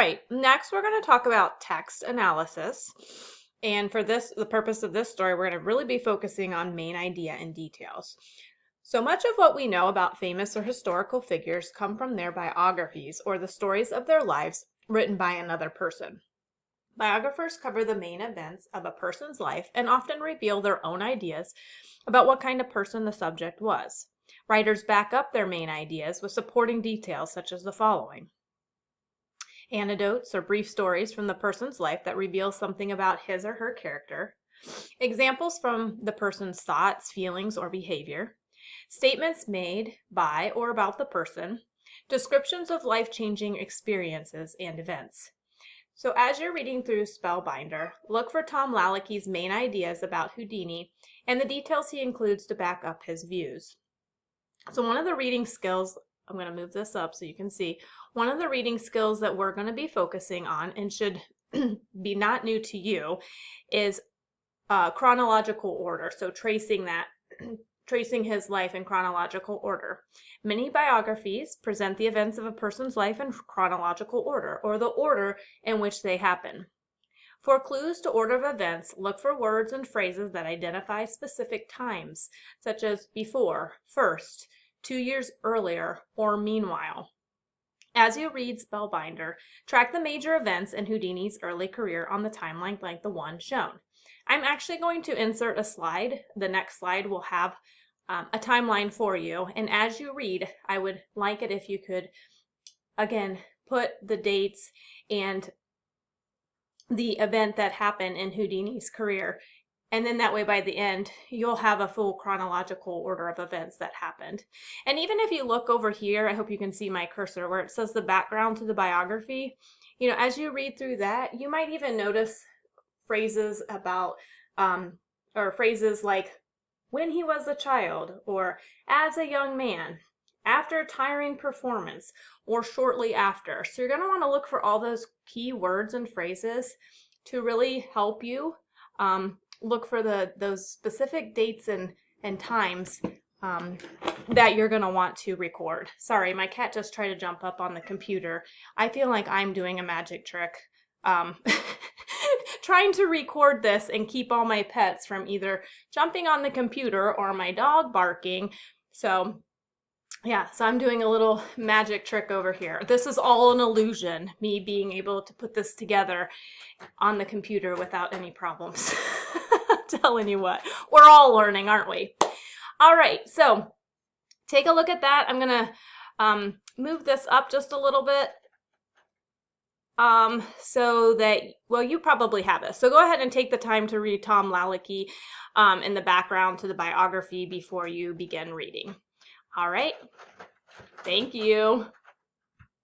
right, next we're going to talk about text analysis. And for the purpose of this story, we're going to really be focusing on main idea and details. So much of what we know about famous or historical figures come from their biographies or the stories of their lives written by another person. Biographers cover the main events of a person's life and often reveal their own ideas about what kind of person the subject was. Writers back up their main ideas with supporting details such as the following: anecdotes or brief stories from the person's life that reveal something about his or her character, examples from the person's thoughts, feelings, or behavior, statements made by or about the person, descriptions of life-changing experiences and events. So as you're reading through Spellbinder, look for Tom Lallicky's main ideas about Houdini and the details he includes to back up his views. So one of the reading skills, I'm going to move this up so you can see, one of the reading skills that we're going to be focusing on and should be not new to you is chronological order. So tracing his life in chronological order. Many biographies present the events of a person's life in chronological order, or the order in which they happen. For clues to order of events, look for words and phrases that identify specific times, such as before, first, 2 years earlier, or meanwhile. As you read Spellbinder, track the major events in Houdini's early career on the timeline like the one shown. I'm actually going to insert a slide. The next slide will have a timeline for you. And as you read, I would like it if you could, again, put the dates and the event that happened in Houdini's career. And then that way by the end, you'll have a full chronological order of events that happened. And even if you look over here, I hope you can see my cursor where it says the background to the biography. You know, as you read through that, you might even notice phrases about, or phrases like when he was a child, or as a young man, after a tiring performance, or shortly after. So you're going to want to look for all those key words and phrases to really help you look for those specific dates and times that you're going to want to record. Sorry, my cat just tried to jump up on the computer. I feel like I'm doing a magic trick. Trying to record this and keep all my pets from either jumping on the computer or my dog barking. So yeah, so I'm doing a little magic trick over here. This is all an illusion, me being able to put this together on the computer without any problems. I'm telling you what, we're all learning, aren't we? All right, so take a look at that. I'm gonna move this up just a little bit so that, well, you probably have this. So go ahead and take the time to read Tom Lallicky in the background to the biography before you begin reading. All right, thank you.